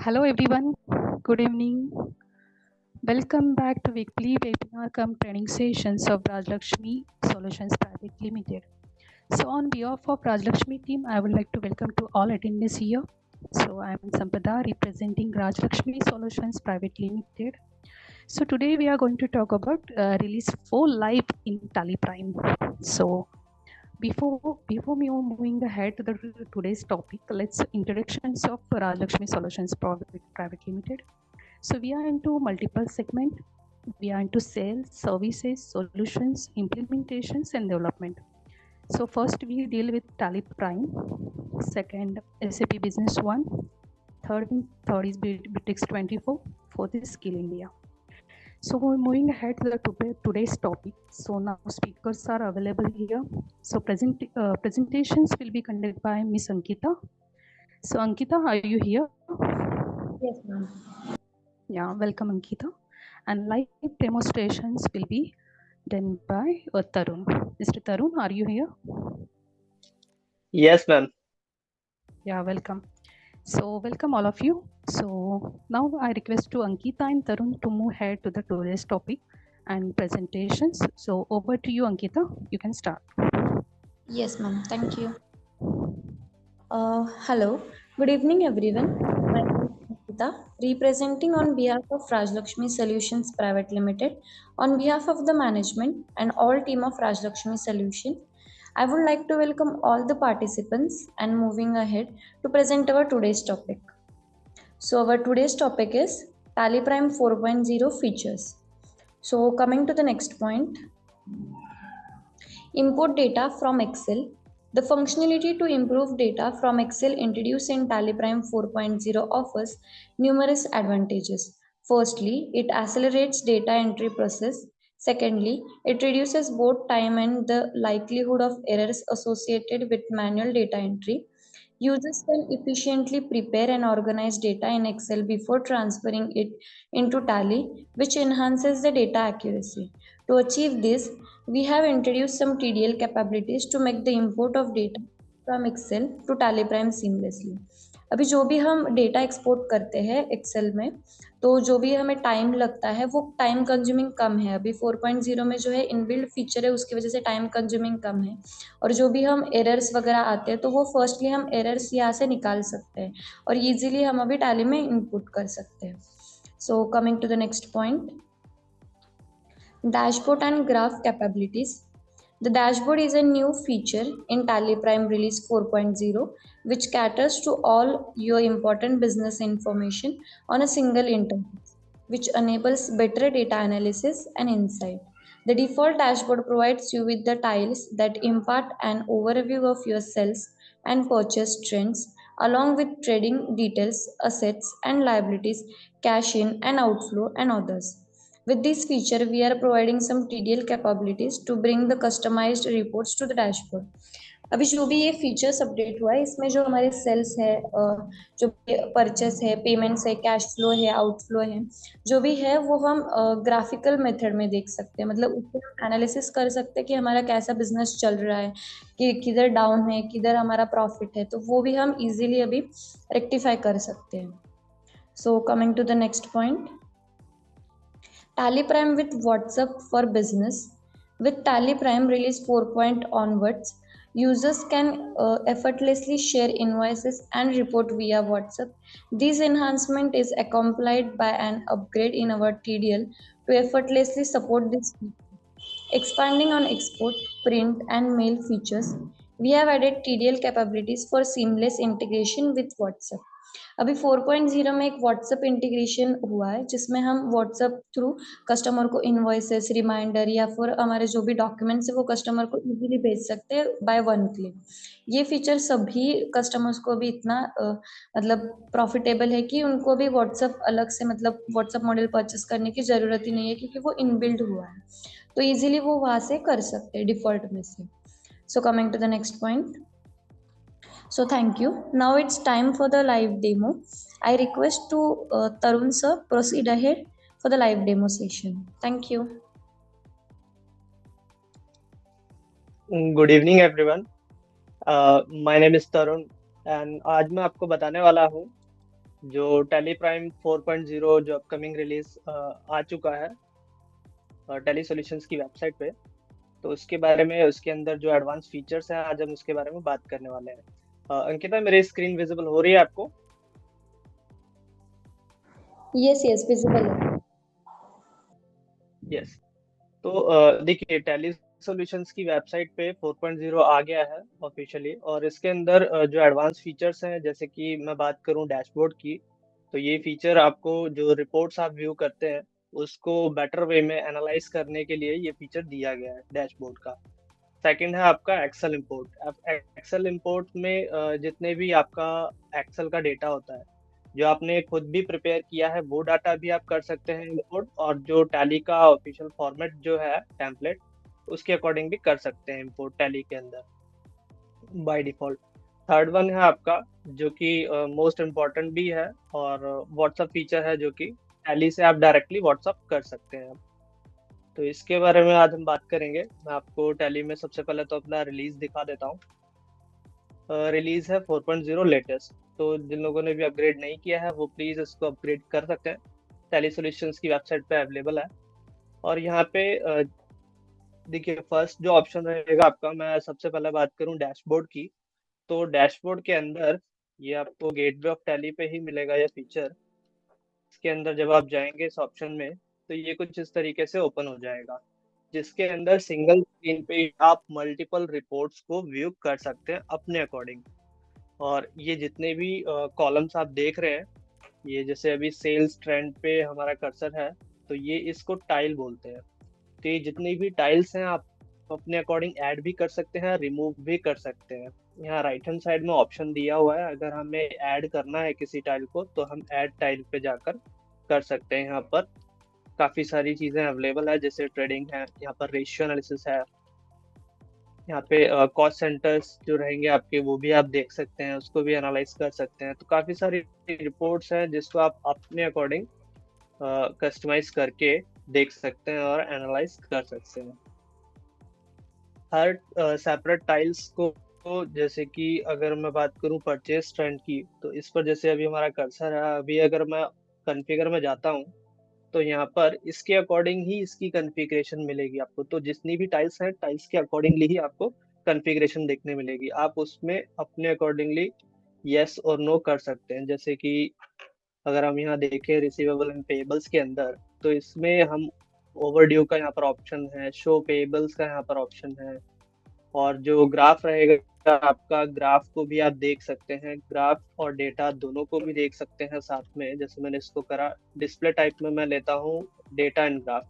Hello everyone, good evening. Welcome back to weekly webinar cum training sessions of Rajlakshmi Solutions Private Limited. So on behalf of Rajlakshmi team, I would like to welcome to all attendees here. So I am Sampada representing Rajlakshmi Solutions Private Limited. So today we are going to talk about release 4 live in Tally Prime. So before me moving ahead to the today's topic, let's introductions of Rajlakshmi Solutions Private Limited. So we are into multiple segment. We are into sales, services, solutions, implementations, and development. So first we deal with Tally Prime. Second, SAP Business One. Third is Bitix 24. Fourth is Skill India. So we're moving ahead to the today's topic. So now speakers are available here. So presentations will be conducted by Miss Ankita. So Ankita, are you here? Yes, ma'am. Yeah, welcome Ankita. And live demonstrations will be done by Tarun. Mr. Tarun, are you here? Yes, ma'am. Yeah, welcome. So welcome all of you. So now I request to Ankita and Tarun to move ahead to the today's topic and presentations. So over to you, Ankita. You can start. Yes, ma'am. Thank you. Hello. Good evening, everyone. My name is Nikita, representing on behalf of Rajlakshmi Solutions Private Limited. On behalf of the management and all team of Rajlakshmi Solution, I would like to welcome all the participants and moving ahead to present our today's topic. So our today's topic is Tally Prime 4.0 features. So coming to the next point, import data from Excel. The functionality to improve data from Excel introduced in Tally Prime 4.0 offers numerous advantages. Firstly, it accelerates data entry process. Secondly, it reduces both time and the likelihood of errors associated with manual data entry. Users can efficiently prepare and organize data in Excel before transferring it into Tally, which enhances the data accuracy. To achieve this, we have introduced some TDL capabilities to make the import of data from Excel to Tally Prime seamlessly. अभी जो भी हम data export करते हैं Excel में, तो जो भी हमें टाइम लगता है वो टाइम कंज्यूमिंग कम है. अभी 4.0 में जो है इनबिल्ड फीचर है उसकी वजह से टाइम कंज्यूमिंग कम है. और जो भी हम एरर्स वगैरह आते हैं तो वो फर्स्टली हम एरर्स यहाँ से निकाल सकते हैं और इजीली हम अभी टैली में इनपुट कर सकते हैं. So coming to the next point, dashboard and graph capabilities. The dashboard is a new feature in Tally Prime Release 4.0 which caters to all your important business information on a single interface, which enables better data analysis and insight. The default dashboard provides you with the tiles that impart an overview of your sales and purchase trends, along with trading details, assets and liabilities, cash in and outflow, and others. With this feature, we are providing some TDL capabilities to bring the customized reports to the dashboard. अभी जो भी ये features update हुआ है इसमें जो हमारे sales है, जो परचेस है, पेमेंट्स है, कैश फ्लो है, आउटफ्लो है, जो भी है वो हम ग्राफिकल मेथड में देख सकते हैं. मतलब उससे हम एनालिसिस कर सकते हैं कि हमारा कैसा बिजनेस चल रहा है, कि किधर डाउन है, किधर हमारा प्रॉफिट है, तो वो भी हम इजीली अभी रेक्टिफाई कर सकते हैं. So coming to the next point, Tally Prime with WhatsApp for Business. With Tally Prime Release 4.0 onwards, users can effortlessly share invoices and report via WhatsApp. This enhancement is accompanied by an upgrade in our TDL to effortlessly support this feature. Expanding on export, print, and mail features, we have added TDL capabilities for seamless integration with WhatsApp. अभी 4.0 में एक WhatsApp integration हुआ है जिसमें हम WhatsApp through customer को invoices, reminder या फिर हमारे जो भी डॉक्यूमेंट्स है वो कस्टमर को इजीली भेज सकते हैं बाय वन क्लिक. ये फीचर सभी कस्टमर्स को भी इतना मतलब प्रॉफिटेबल है कि उनको भी व्हाट्सएप अलग से मतलब व्हाट्सएप मॉडल परचेस करने की ज़रूरत ही नहीं है क्योंकि वो इनबिल्ड हुआ है, तो इजीली वो वहाँ से कर सकते हैं डिफॉल्ट में से. So coming to the next point. So thank you. Now it's time for the live demo. I request to Tarun sir proceed ahead for the live demo session. Thank you. Good evening, everyone. My name is Tarun and आज मैं आपको बताने वाला हूँ जो tally prime 4.0 जो upcoming release आ चुका है टैली सॉल्यूशंस की वेबसाइट पे, तो उसके बारे में, उसके अंदर जो एडवांस फीचर्स हैं, आज हम उसके बारे में बात करने वाले हैं। अंकिता, मेरी स्क्रीन विजिबल हो रही है आपको? यस यस, विजिबल है। यस। तो देखिए, टैली सॉल्यूशंस की वेबसाइट पे 4.0 आ गया है ऑफिशियली, और इसके अंदर जो एडवांस फीचर्स हैं, जैसे कि मैं बात करूं डैशबोर्ड की, तो ये फीचर आपको जो रिपोर्ट्स आप व्यू करते हैं उसको बेटर वे में एनालाइज करने के लिए ये फीचर दिया गया है डैशबोर्ड का। सेकंड है आपका एक्सेल इंपोर्ट। एक्सेल इंपोर्ट में जितने भी आपका एक्सेल का डेटा होता है, जो आपने खुद भी प्रिपेयर किया है, वो डाटा भी आप कर सकते हैं इंपोर्ट, और जो टैली का ऑफिशियल फॉर्मेट जो है टेम्पलेट, उसके अकॉर्डिंग भी कर सकते हैं इंपोर्ट टैली के अंदर बाय डिफॉल्ट। थर्ड वन है आपका, जो कि मोस्ट इम्पॉर्टेंट भी है, और व्हाट्सअप फीचर है, जो कि टैली से आप डायरेक्टली व्हाट्सअप कर सकते हैं। तो इसके बारे में आज हम बात करेंगे। मैं आपको टैली में सबसे पहले तो अपना रिलीज दिखा देता हूँ। रिलीज है 4.0 लेटेस्ट। तो जिन लोगों ने भी अपग्रेड नहीं किया है वो प्लीज इसको अपग्रेड कर सकते हैं। टैली सॉल्यूशंस की वेबसाइट पे अवेलेबल है। और यहाँ पे देखिए, फर्स्ट जो ऑप्शन रहेगा आपका, मैं सबसे पहले बात करूँ डैशबोर्ड की, तो डैशबोर्ड के अंदर ये आपको गेटवे ऑफ टैली पे ही मिलेगा ये फीचर। इसके अंदर जब आप जाएंगे इस ऑप्शन में, तो ये कुछ इस तरीके से ओपन हो जाएगा, जिसके अंदर सिंगल स्क्रीन पे आप मल्टीपल रिपोर्ट्स को व्यू कर सकते हैं अपने अकॉर्डिंग। और ये जितने भी कॉलम्स आप देख रहे हैं, ये जैसे अभी सेल्स ट्रेंड पे हमारा कर्सर है, तो ये इसको टाइल बोलते हैं। तो ये जितनी भी टाइल्स हैं, आप अपने अकॉर्डिंग ऐड भी कर सकते हैं, रिमूव भी कर सकते हैं। यहाँ राइट हैंड साइड में ऑप्शन दिया हुआ है, अगर हमें ऐड करना है किसी टाइल को तो हम ऐड टाइल पे जाकर कर सकते हैं। यहाँ पर काफी सारी चीजें अवेलेबल है, जैसे ट्रेडिंग है, यहाँ पर रेशियो एनालिसिस है, यहाँ पे कॉस्ट सेंटर्स जो रहेंगे आपके वो भी आप देख सकते हैं, उसको भी एनालाइज कर सकते हैं। तो काफी सारी रिपोर्ट्स हैं जिसको आप अपने अकॉर्डिंग कस्टमाइज करके देख सकते हैं और एनालाइज कर सकते हैं। हर सेपरेट टाइल्स को जैसे कि अगर मैं बात करूं परचेज ट्रेंड की, तो इस पर जैसे अभी हमारा कर्सर है, अभी अगर मैं कॉन्फ़िगर में जाता हूं, तो यहाँ पर इसके अकॉर्डिंग ही इसकी कॉन्फ़िगरेशन मिलेगी आपको। तो जितनी भी टाइल्स हैं, टाइल्स के अकॉर्डिंगली ही आपको कॉन्फ़िगरेशन देखने मिलेगी। आप उसमें अपने अकॉर्डिंगली यस और नो कर सकते हैं। जैसे कि अगर हम यहाँ देखें रिसीवेबल एंड पेबल्स के अंदर, तो इसमें हम ओवरड्यू का यहाँ पर ऑप्शन है, शो पेबल्स का यहाँ पर ऑप्शन है, और जो ग्राफ रहेगा आपका, ग्राफ को भी आप देख सकते हैं, ग्राफ और डेटा दोनों को भी देख सकते हैं साथ में। जैसे मैंने इसको करा डिस्प्ले टाइप में, मैं लेता हूँ डेटा एंड ग्राफ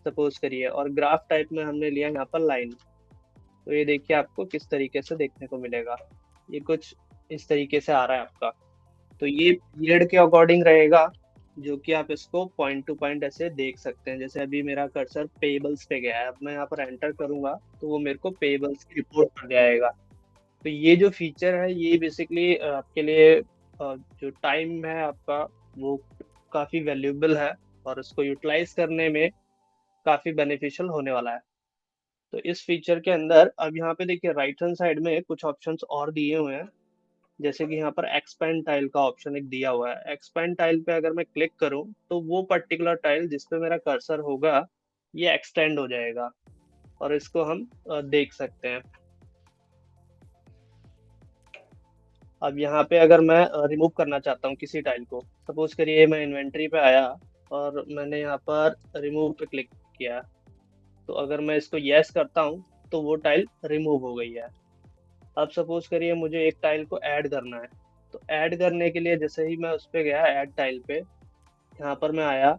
सपोज करिए, और ग्राफ टाइप में हमने लिया यहाँ पर लाइन। तो ये देखिए आपको किस तरीके से देखने को मिलेगा, ये कुछ इस तरीके से आ रहा है आपका। तो ये पीरियड के अकॉर्डिंग रहेगा, जो कि आप इसको पॉइंट टू पॉइंट ऐसे देख सकते हैं। जैसे अभी मेरा कर्सर पेबल्स पे गया है, अब मैं यहाँ पर एंटर करूंगा तो वो मेरे को पेबल्स की रिपोर्ट पर ले आएगा। तो ये जो फीचर है, ये बेसिकली आपके लिए जो टाइम है आपका, वो काफी वैल्यूएबल है, और उसको यूटिलाइज करने में काफी बेनिफिशियल होने वाला है। तो इस फीचर के अंदर अब यहाँ पे देखिए राइट हैंड साइड में कुछ ऑप्शंस और दिए हुए हैं। जैसे कि यहाँ पर एक्सपेंड टाइल का ऑप्शन एक दिया हुआ है। एक्सपेंड टाइल पे अगर मैं क्लिक करूँ, तो वो पर्टिकुलर टाइल जिस पे मेरा कर्सर होगा, ये एक्सटेंड हो जाएगा, और इसको हम देख सकते हैं। अब यहाँ पे अगर मैं रिमूव करना चाहता हूँ किसी टाइल को, सपोज करिए मैं इन्वेंट्री पे आया और मैंने यहाँ पर रिमूव पे क्लिक किया, तो अगर मैं इसको यस करता हूँ तो वो टाइल रिमूव हो गई है। अब सपोज करिए मुझे एक टाइल को ऐड करना है, तो ऐड करने के लिए जैसे ही मैं उस पे गया ऐड टाइल पे, यहाँ पर मैं आया,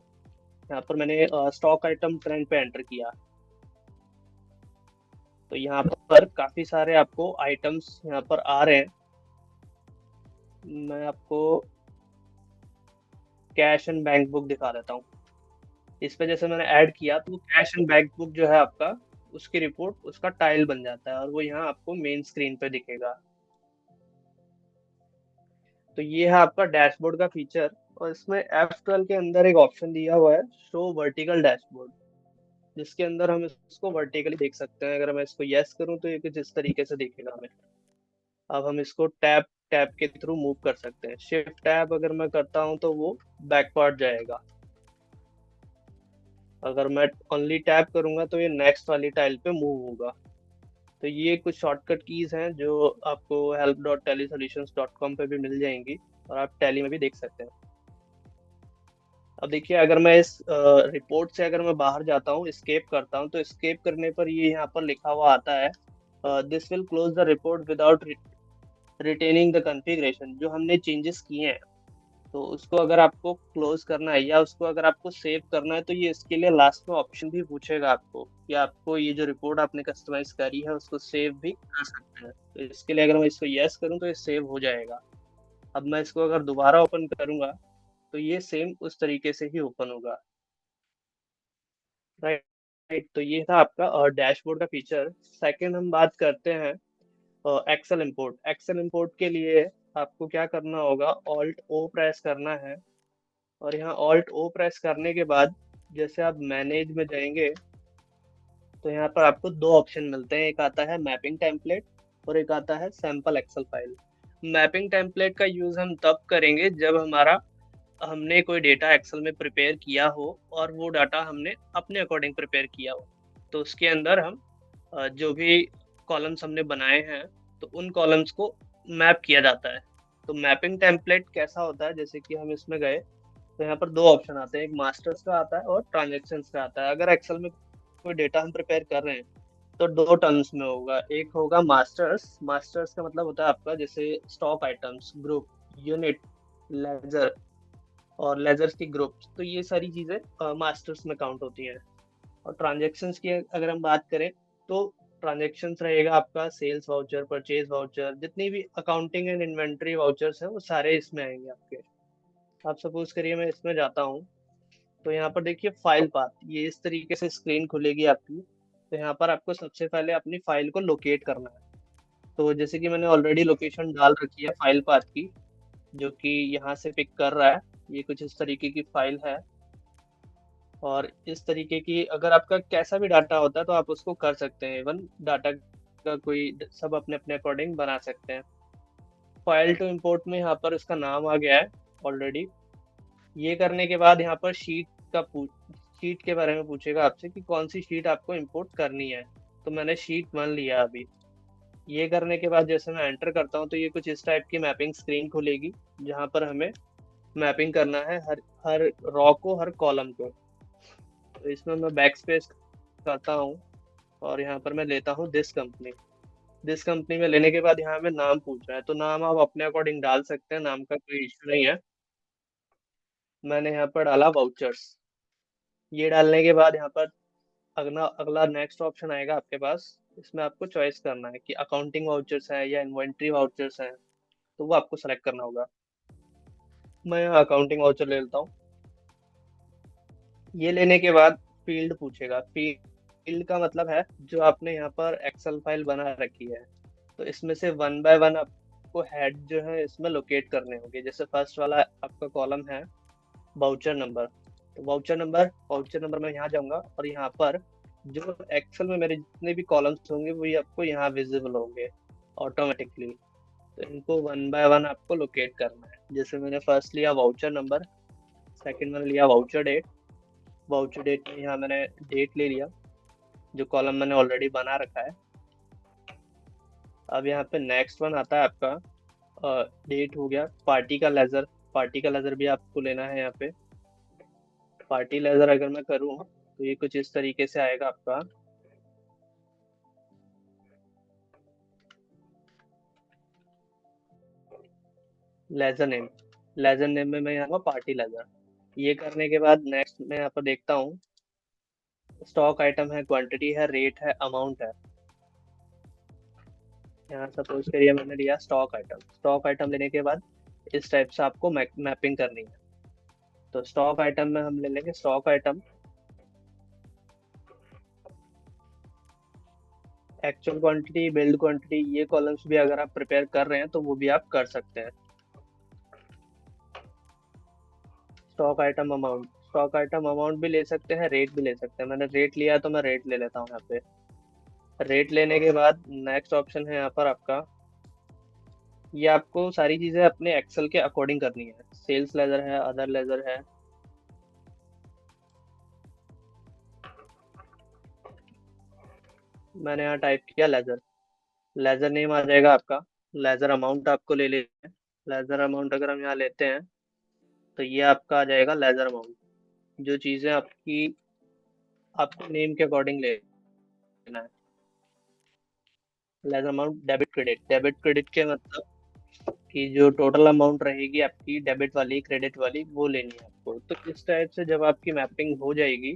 यहाँ पर मैंने स्टॉक आइटम ट्रेंड पे एंटर किया, तो यहाँ पर काफी सारे आपको आइटम्स यहाँ पर आ रहे हैं। मैं आपको कैश एंड बैंक बुक दिखा देता हूँ। इस पे जैसे मैंने ऐड किया, तो कैश एंड बैंक बुक जो है आपका, उसकी रिपोर्ट उसका टाइल बन जाता है, और वो यहाँ आपको मेन स्क्रीन पे दिखेगा। तो ये है आपका डैशबोर्ड का फीचर। और इसमें F12 के अंदर एक ऑप्शन दिया हुआ है, शो वर्टिकल डैशबोर्ड, जिसके अंदर हम इसको वर्टिकली देख सकते हैं। अगर मैं इसको यस करूं तो ये कुछ इस तरीके से दिखेगा हमें। अब हम इसको टैप टैब के थ्रू मूव कर सकते हैं। शिफ्ट टैब अगर मैं करता हूँ तो वो बैकवर्ड जाएगा, अगर मैं ओनली टैब करूंगा तो ये नेक्स्ट वाली टाइल पे मूव होगा। तो ये कुछ शॉर्टकट कीज हैं जो आपको help.tellysolutions.com पे भी मिल जाएंगी और आप टैली में भी देख सकते हैं। अब देखिए, अगर मैं इस रिपोर्ट से अगर मैं बाहर जाता हूँ, एस्केप करता हूँ, तो एस्केप करने पर ये यहाँ पर लिखा हुआ आता है this will close the report without retaining the configuration. जो हमने चेंजेस किए हैं तो उसको अगर आपको क्लोज करना है या उसको अगर आपको सेव करना है, तो ये इसके लिए लास्ट में ऑप्शन भी पूछेगा आपको कि आपको ये जो रिपोर्ट आपने कस्टमाइज करी है उसको सेव भी कर सकते हैं। तो इसके लिए अगर मैं इसको यस करूँ तो ये सेव हो जाएगा। अब मैं इसको अगर दोबारा ओपन करूंगा तो ये सेम उस तरीके से ही ओपन होगा। राइट राइट, तो ये था आपका डैशबोर्ड का फीचर। सेकंड हम बात करते हैं एक्सेल इंपोर्ट। एक्सेल इंपोर्ट के लिए आपको क्या करना होगा, ऑल्ट ओ प्रेस करना है, और यहाँ ऑल्ट ओ प्रेस करने के बाद जैसे आप मैनेज में जाएंगे तो यहाँ पर आपको दो ऑप्शन मिलते हैं, एक आता है मैपिंग टेम्पलेट और एक आता है sample Excel file. Mapping template का यूज हम तब करेंगे जब हमने कोई डेटा एक्सेल में प्रिपेयर किया हो और वो डाटा हमने अपने अकॉर्डिंग प्रिपेयर किया हो, तो उसके अंदर हम जो भी कॉलम्स हमने बनाए हैं तो उन कॉलम्स को मैप किया जाता है। तो मैपिंग टेम्पलेट कैसा होता है, जैसे कि हम इसमें गए तो यहाँ पर दो ऑप्शन आते हैं, एक मास्टर्स का आता है और ट्रांजेक्शन्स का आता है। अगर एक्सेल में कोई डेटा हम प्रिपेयर कर रहे हैं तो दो टर्म्स में होगा, एक होगा मास्टर्स। मास्टर्स का मतलब होता है आपका जैसे stock items, group, unit, ledger और लेजर्स की ग्रुप्स, तो ये सारी चीज़ें मास्टर्स में काउंट होती हैं। और ट्रांजेक्शन्स की अगर हम बात करें तो ट्रांजेक्शन्स रहेगा आपका सेल्स वाउचर, परचेज वाउचर, जितनी भी अकाउंटिंग एंड इन्वेंट्री वाउचर्स हैं वो सारे इसमें आएंगे आपके। आप सपोज करिए मैं इसमें जाता हूँ तो यहाँ पर देखिए फाइल पाथ, ये इस तरीके से स्क्रीन खुलेगी आपकी। तो यहाँ पर आपको सबसे पहले अपनी फाइल को लोकेट करना है। तो जैसे कि मैंने ऑलरेडी लोकेशन डाल रखी है फाइल पाथ की, जो कि यहाँ से पिक कर रहा है। ये कुछ इस तरीके की फाइल है और इस तरीके की अगर आपका कैसा भी डाटा होता है तो आप उसको कर सकते हैं। इवन डाटा का कोई सब अपने अपने अकॉर्डिंग बना सकते हैं। फाइल टू इंपोर्ट में यहाँ पर इसका नाम आ गया है ऑलरेडी। ये करने के बाद यहाँ पर शीट के बारे में पूछेगा आपसे कि कौन सी शीट आपको इंपोर्ट करनी है। तो मैंने शीट 1 लिया अभी। ये करने के बाद जैसे मैं एंटर करता हूँ तो ये कुछ इस टाइप की मैपिंग स्क्रीन खुलेगी, जहाँ पर हमें मैपिंग करना है हर हर रॉ को, हर कॉलम को। तो इसमें मैं बैक स्पेस करता हूँ और यहाँ पर मैं लेता हूँ दिस कंपनी। दिस कंपनी में लेने के बाद यहाँ में नाम पूछ रहा है, तो नाम आप अपने अकॉर्डिंग डाल सकते हैं, नाम का कोई इश्यू नहीं है। मैंने यहाँ पर डाला वाउचर्स। ये डालने के बाद यहाँ पर अगला अगला नेक्स्ट ऑप्शन आएगा आपके पास। इसमें आपको चॉइस करना है कि अकाउंटिंग वाउचर्स है या इन्वेंट्री वाउचर्स है, तो वो आपको सेलेक्ट करना होगा। मैं यहाँ अकाउंटिंग वाउचर ले लेता हूँ। ये लेने के बाद फील्ड पूछेगा। फील्ड का मतलब है जो आपने यहाँ पर एक्सेल फाइल बना रखी है, तो इसमें से वन बाय वन आपको हेड जो है इसमें लोकेट करने होंगे। जैसे फर्स्ट वाला आपका कॉलम है वाउचर नंबर, तो वाउचर नंबर में यहाँ जाऊंगा और यहाँ पर जो एक्सेल में मेरे जितने भी कॉलम्स होंगे वही आपको यहाँ विजिबल होंगे ऑटोमेटिकली। तो इनको वन बाय वन आपको लोकेट करना है। जैसे मैंने फर्स्ट लिया वाउचर नंबर, सेकंड मैंने लिया वाउचर डेट। वाउचर डेट में यहाँ मैंने डेट ले लिया, जो कॉलम मैंने ऑलरेडी बना रखा है। अब यहाँ पे नेक्स्ट वन आता है आपका डेट हो गया। पार्टी का लेजर, पार्टी का लेजर भी आपको लेना है। यहाँ पे पार्टी लेजर अगर मैं करूँ तो ये कुछ इस तरीके से आएगा आपका। लेजर नेम, लेजर नेम में मैं यहाँ पर पार्टी लेजर। ये करने के बाद नेक्स्ट मैं यहाँ पर देखता हूँ स्टॉक आइटम है, क्वांटिटी है, रेट है, अमाउंट है। यहाँ सपोज करिए मैंने लिया स्टॉक आइटम। स्टॉक आइटम लेने के बाद इस टाइप से आपको मैपिंग करनी है। तो स्टॉक आइटम में हम ले लेंगे stock item, actual quantity, build quantity. ये कॉलम्स भी अगर आप प्रिपेयर कर रहे हैं तो वो भी आप कर सकते हैं। Stock item amount, stock item amount भी ले सकते हैं, रेट भी ले सकते हैं। मैंने रेट लिया तो मैं रेट ले लेता हूँ। यहाँ पे रेट लेने के बाद नेक्स्ट ऑप्शन है यहाँ पर आपका ये आपको सारी चीजें अपने एक्सेल के अकॉर्डिंग करनी है। सेल्स लेजर है, अदर लेजर है। मैंने यहाँ टाइप किया लेजर, लेजर नेम आ जाएगा आपका। लेजर अमाउंट आपको ले लेते हैं। लेजर अमाउंट अगर हम यहाँ लेते हैं तो ये आपका आ जाएगा लेजर अमाउंट। जो चीजें आपकी आपको नेम के अकॉर्डिंग लेना है। Ledger amount debit credit, debit credit के मतलब कि जो टोटल अमाउंट रहेगी आपकी डेबिट वाली क्रेडिट वाली वो लेनी है आपको। तो इस टाइप से जब आपकी मैपिंग हो जाएगी,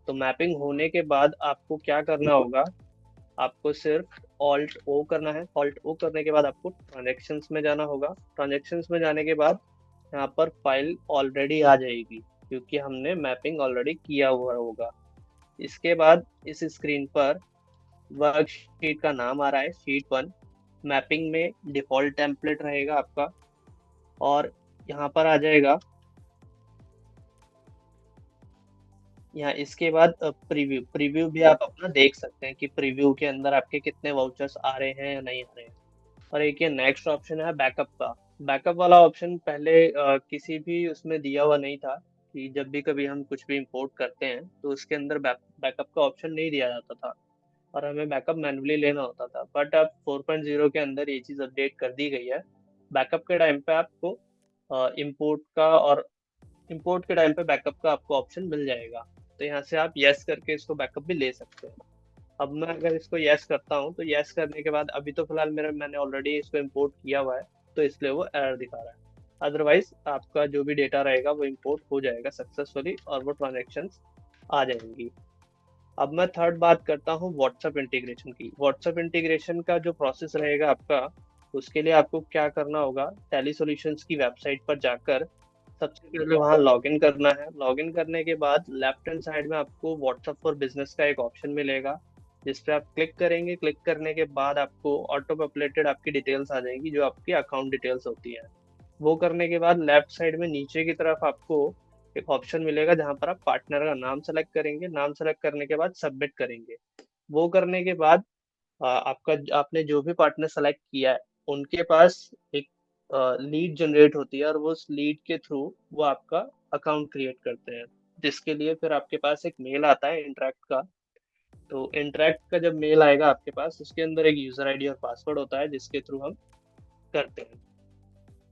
तो मैपिंग होने के बाद आपको क्या करना होगा, आपको सिर्फ ऑल्ट ओ करना है। ऑल्ट ओ करने के बाद आपको ट्रांजेक्शन्स में जाना होगा। ट्रांजेक्शन्स में जाने के बाद यहाँ पर फाइल ऑलरेडी आ जाएगी, क्योंकि हमने मैपिंग ऑलरेडी किया हुआ होगा। इसके बाद इस स्क्रीन पर वर्कशीट का नाम आ रहा है शीट 1। मैपिंग में डिफॉल्ट टेम्पलेट रहेगा आपका, और यहाँ पर आ जाएगा। यहाँ इसके बाद प्रीव्यू, प्रीव्यू भी आप अपना देख सकते हैं कि प्रीव्यू के अंदर आपके कितने वाउचर्स आ रहे हैं या नहीं आ रहे हैं। और एक ये नेक्स्ट ऑप्शन है बैकअप का। बैकअप वाला ऑप्शन पहले किसी भी उसमें दिया हुआ नहीं था, कि जब भी कभी हम कुछ भी इंपोर्ट करते हैं तो उसके अंदर बैकअप का ऑप्शन नहीं दिया जाता था, और हमें बैकअप मैन्युअली लेना होता था। बट अब 4.0 के अंदर ये चीज़ अपडेट कर दी गई है। बैकअप के टाइम पे आपको इम्पोर्ट का और इंपोर्ट के टाइम पे बैकअप का आपको ऑप्शन मिल जाएगा। तो यहाँ से आप यस करके इसको बैकअप भी ले सकते हैं। अब मैं अगर इसको यस करता हूँ तो यस करने के बाद अभी तो फिलहाल मैंने ऑलरेडी इसको इंपोर्ट किया हुआ है, तो इसलिए वो एरर दिखा रहा है। अदरवाइज आपका जो भी डेटा रहेगा वो इंपोर्ट हो जाएगा सक्सेसफुली, और वो ट्रांजेक्शन्स आ जाएंगी। अब मैं थर्ड बात करता हूँ व्हाट्सएप इंटीग्रेशन की। व्हाट्सएप इंटीग्रेशन का जो प्रोसेस रहेगा आपका, उसके लिए आपको क्या करना होगा, टैली सॉल्यूशंस की वेबसाइट पर जाकर सबसे पहले वहाँ लॉगिन करना है। लॉगिन करने के बाद लेफ्ट हैंड साइड में आपको व्हाट्सएप फॉर बिजनेस का एक ऑप्शन मिलेगा, जिस पे आप क्लिक करेंगे। क्लिक करने के बाद आपको ऑटो पॉपुलेटेड आपकी डिटेल्स आ जाएंगी, जो आपकी अकाउंट डिटेल्स होती है। वो करने के बाद लेफ्ट साइड में नीचे की तरफ आपको एक ऑप्शन मिलेगा, जहाँ पर आप पार्टनर का नाम सेलेक्ट करेंगे। नाम सेलेक्ट करने के बाद सबमिट करेंगे। वो करने के बाद आपका आपने जो भी पार्टनर सेलेक्ट किया है उनके पास एक लीड जनरेट होती है, और वो उस लीड के थ्रू वो आपका अकाउंट क्रिएट करते हैं, जिसके लिए फिर आपके पास एक मेल आता है इंटरेक्ट का। तो इंटरेक्ट का जब मेल आएगा आपके पास, उसके अंदर एक यूजर आईडी और पासवर्ड होता है, जिसके थ्रू हम करते हैं।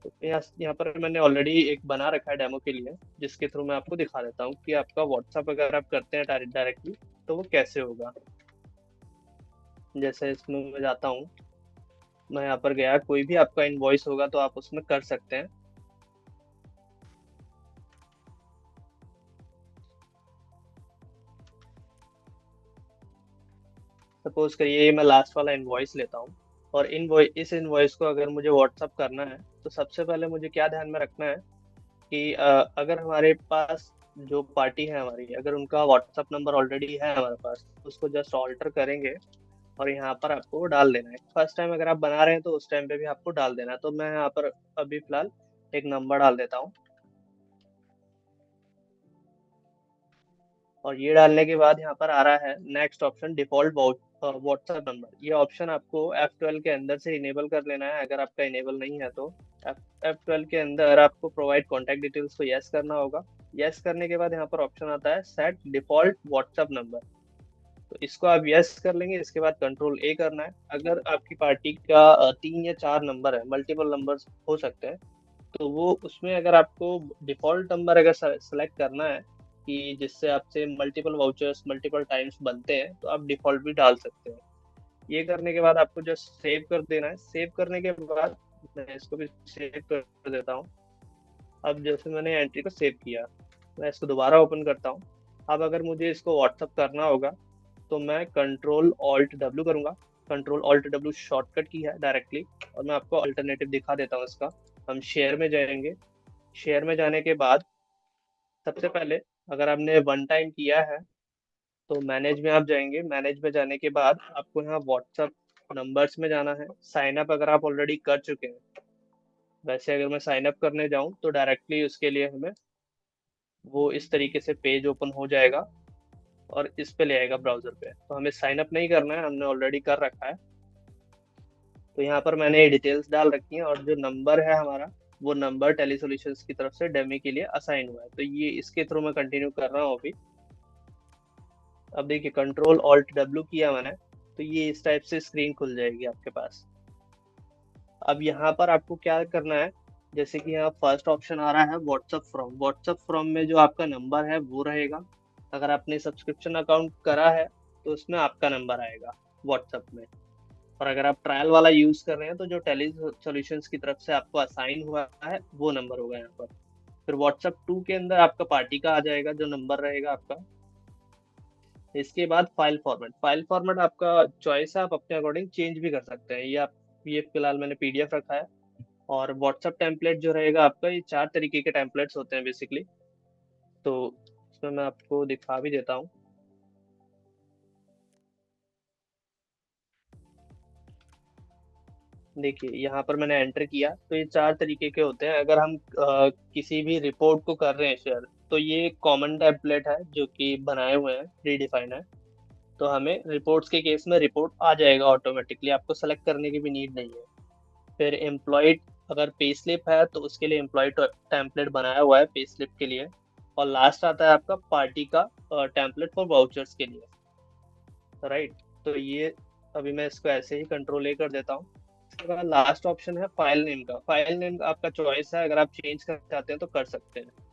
तो यहाँ पर मैंने ऑलरेडी एक बना रखा है डेमो के लिए, जिसके थ्रू मैं आपको दिखा देता हूँ कि आपका व्हाट्सएप अगर आप करते हैं डायरेक्टली तो वो कैसे होगा। जैसे इसमें मैं जाता हूँ, मैं यहाँ पर गया, कोई भी आपका इनवॉइस होगा तो आप उसमें कर सकते हैं। सपोज करिए ये मैं लास्ट वाला इनवॉइस लेता हूँ, और इस इनवॉइस को अगर मुझे व्हाट्सअप करना है, तो सबसे पहले मुझे क्या ध्यान में रखना है कि अगर हमारे पास जो पार्टी है हमारी, अगर उनका व्हाट्सअप नंबर ऑलरेडी है हमारे पास, तो उसको जस्ट ऑल्टर करेंगे और यहाँ पर आपको वो डाल देना है। फर्स्ट टाइम अगर आप बना रहे हैं तो उस टाइम पे भी आपको डाल देना है। तो मैं यहाँ पर अभी फिलहाल एक नंबर डाल देता हूँ, और ये डालने के बाद यहाँ पर आ रहा है next option default WhatsApp number. ये ऑप्शन आपको F12 के अंदर से इनेबल कर लेना है। अगर आपका इनेबल नहीं है तो F12 के अंदर आपको प्रोवाइड कॉन्टैक्ट डिटेल्स को यस करना होगा। यस करने के बाद यहाँ पर ऑप्शन आता है सेट डिफॉल्ट व्हाट्सएप नंबर, तो इसको आप यस कर लेंगे। इसके बाद कंट्रोल ए करना है। अगर आपकी पार्टी का 3 या 4 नंबर है, मल्टीपल नंबर्स हो सकते हैं, तो वो उसमें अगर आपको डिफॉल्ट नंबर अगर सेलेक्ट करना है कि जिससे आपसे मल्टीपल वाउचर्स मल्टीपल टाइम्स बनते हैं, तो आप डिफॉल्ट भी डाल सकते हैं। ये करने के बाद आपको जस्ट सेव कर देना है। सेव करने के बाद मैं इसको भी सेव कर देता हूँ। अब जैसे मैंने एंट्री को सेव किया, मैं इसको दोबारा ओपन करता हूँ। अब अगर मुझे इसको व्हाट्सअप करना होगा तो मैं कंट्रोल ऑल्ट डब्ल्यू करूंगा। कंट्रोल ऑल्ट डब्ल्यू शॉर्टकट की है डायरेक्टली, और मैं आपको अल्टरनेटिव दिखा देता हूँ इसका। हम शेयर में जाएंगे। शेयर में जाने के बाद सबसे पहले अगर आपने वन टाइम किया है तो मैनेज में आप जाएंगे। मैनेज में जाने के बाद आपको यहाँ व्हाट्सअप नंबर्स में जाना है। साइन अप अगर आप ऑलरेडी कर चुके हैं, वैसे अगर मैं साइन अप करने जाऊँ तो डायरेक्टली उसके लिए हमें वो इस तरीके से पेज ओपन हो जाएगा और इस पे ले आएगा ब्राउजर पे। तो हमें साइन अप नहीं करना है, हमने ऑलरेडी कर रखा है। तो यहाँ पर मैंने ये डिटेल्स डाल रखी हैं, और जो नंबर है हमारा वो नंबर टेली सॉल्यूशंस की तरफ से डेमी के लिए असाइन हुआ है। तो ये इसके थ्रू मैं कंटिन्यू कर रहा हूँ अभी। अब देखिए कंट्रोल ऑल्ट डब्ल्यू किया मैंने, तो ये इस टाइप से स्क्रीन खुल जाएगी आपके पास। अब यहाँ पर आपको क्या करना है, जैसे कि यहाँ फर्स्ट ऑप्शन आ रहा है व्हाट्सएप फ्रॉम। व्हाट्सएप फ्रॉम में जो आपका नंबर है वो रहेगा। अगर आपने सब्सक्रिप्शन अकाउंट करा है तो उसमें आपका नंबर आएगा व्हाट्सएप में। और अगर आप ट्रायल वाला यूज कर रहे हैं तो जो टेली सॉल्यूशंस की तरफ से आपको असाइन हुआ है वो नंबर होगा यहाँ पर। फिर व्हाट्सएप 2 के अंदर आपका पार्टी का आ जाएगा जो नंबर रहेगा आपका। इसके बाद फाइल फॉर्मेट आपका चॉइस है, आप अपने अकॉर्डिंग चेंज भी कर सकते हैं। ये फिलहाल मैंने पीडीएफ रखा है। और व्हाट्सएप टेम्पलेट जो रहेगा आपका, ये 4 तरीके के टेम्पलेट्स होते हैं बेसिकली। तो इसमें मैं आपको दिखा भी देता हूँ। देखिए यहाँ पर मैंने एंटर किया, तो ये 4 तरीके के होते हैं। अगर हम किसी भी रिपोर्ट को कर रहे हैं शेयर, तो ये कॉमन टेम्पलेट है जो कि बनाए हुए हैं, प्री डिफाइन है। तो हमें रिपोर्ट्स के केस में रिपोर्ट आ जाएगा ऑटोमेटिकली, आपको सेलेक्ट करने की भी नीड नहीं है। फिर एम्प्लॉयड, अगर पे स्लिप है तो उसके लिए एम्प्लॉयड टेम्पलेट बनाया हुआ है पे स्लिप के लिए। और लास्ट आता है आपका पार्टी का टेम्पलेट फॉर वाउचर्स के लिए, राइट। तो ये अभी मैं इसको ऐसे ही कंट्रोल ए कर देता हूँ। इसके बाद लास्ट ऑप्शन है फाइल नेम का। फाइल नेम आपका चॉइस है, अगर आप चेंज करना चाहते हैं तो कर सकते हैं।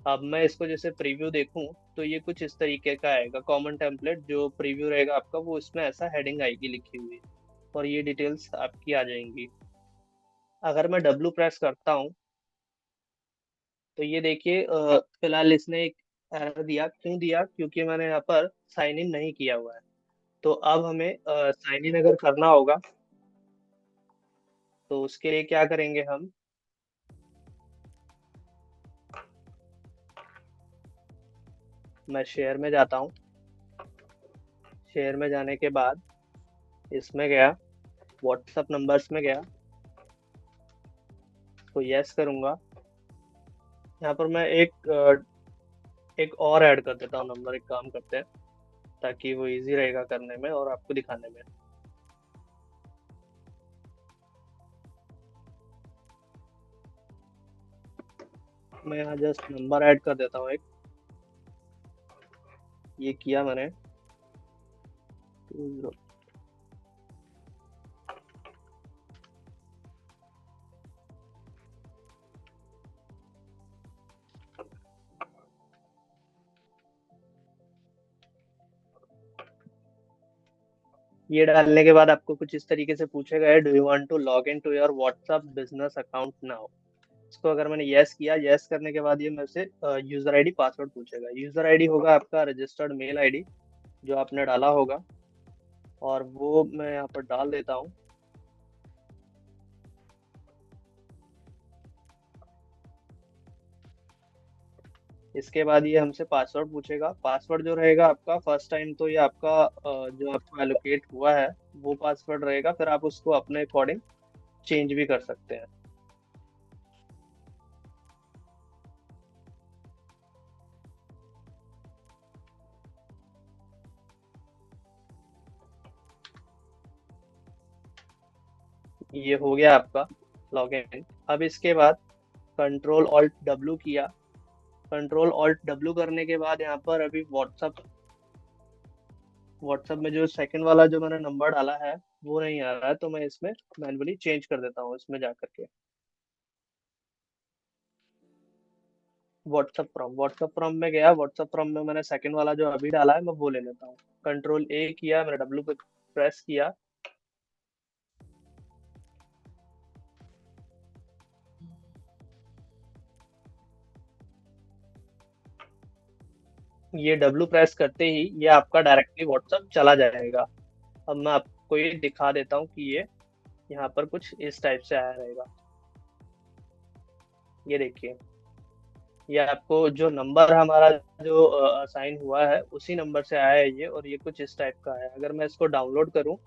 अब मैं इसको जैसे प्रीव्यू देखूं तो ये कुछ इस तरीके का आएगा कॉमन टेम्पलेट। जो प्रीव्यू रहेगा आपका वो इसमें ऐसा हेडिंग आएगी लिखी हुई, और ये डिटेल्स आपकी आ जाएंगी। अगर मैं डब्लू प्रेस करता हूँ तो ये देखिए फिलहाल इसने एक एरर दिया। क्यों दिया? क्योंकि मैंने यहाँ पर साइन इन नहीं किया हुआ है। तो अब हमें साइन इन अगर करना होगा तो उसके लिए क्या करेंगे हम, मैं शेयर में जाता हूँ। शेयर में जाने के बाद इसमें गया, व्हाट्सएप नंबर्स में गया, तो यस करूंगा। यहाँ पर मैं एक और ऐड कर देता हूँ नंबर। एक काम करते हैं ताकि वो इजी रहेगा करने में और आपको दिखाने में। मैं यहाँ जस्ट नंबर ऐड कर देता हूँ एक। ये किया मैंने 20। ये डालने के बाद आपको कुछ इस तरीके से पूछेगा है, do you want to log in to your WhatsApp business account now. इसको अगर मैंने यस किया, यस करने के बाद ये मेरे से यूजर आईडी पासवर्ड पूछेगा। यूजर आईडी होगा आपका रजिस्टर्ड मेल आईडी जो आपने डाला होगा, और वो मैं यहाँ पर डाल देता हूँ। इसके बाद ये हमसे पासवर्ड पूछेगा। पासवर्ड जो रहेगा आपका फर्स्ट टाइम, तो ये आपका जो आपको एलोकेट हुआ है वो पासवर्ड रहेगा। फिर आप उसको अपने अकॉर्डिंग चेंज भी कर सकते हैं। ये हो गया आपका लॉगिन। अब इसके बाद कंट्रोल ऑल्ट डब्ल्यू किया। कंट्रोल ऑल्ट डब्ल्यू करने के बाद यहाँ पर अभी व्हाट्सएप में जो सेकंड वाला जो मैंने नंबर डाला है वो नहीं आ रहा है, तो मैं इसमें मैन्युअली चेंज कर देता हूँ इसमें जाकर के। व्हाट्सएप फ्रॉम में गया। व्हाट्सएप फ्रॉम में मैंने सेकंड वाला जो अभी डाला है मैं वो ले लेता हूँ। कंट्रोल ए किया, मैंने डब्ल्यू पे प्रेस किया। ये डब्ल्यू प्रेस करते ही ये आपका डायरेक्टली व्हाट्सएप चला जाएगा। अब मैं आपको ये दिखा देता हूँ कि ये यहाँ पर कुछ इस टाइप से आया रहेगा। ये देखिए, ये आपको जो नंबर हमारा जो असाइन हुआ है उसी नंबर से आया है ये, और ये कुछ इस टाइप का है। अगर मैं इसको डाउनलोड करूँ,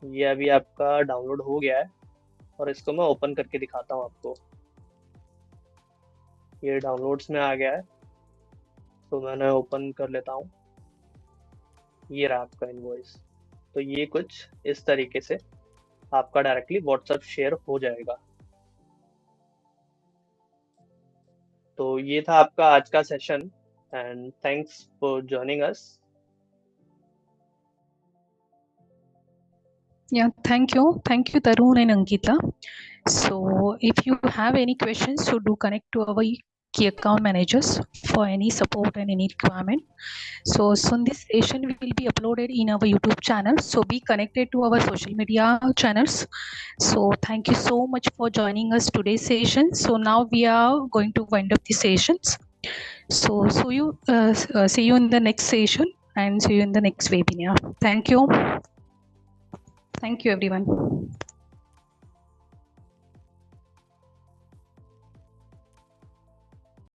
ये अभी आपका डाउनलोड हो गया है, और इसको मैं ओपन करके दिखाता हूँ आपको। ये डाउनलोड्स में आ गया है, तो मैंने ओपन कर लेता हूँ। ये रहा आपका इनवॉइस। तो ये कुछ इस तरीके से आपका डायरेक्टली व्हाट्सएप शेयर हो जाएगा। तो ये था आपका आज का session and thanks for joining us. Yeah, thank you. Thank you, Tarun and Ankita. So if you have any questions, so do connect to our key account managers for any support and any requirement. So soon this session will be uploaded in our YouTube channel. So be connected to our social media channels. So thank you so much for joining us today's session. So now we are going to wind up the sessions. So see you in the next session and see you in the next webinar. Thank you. Thank you, everyone.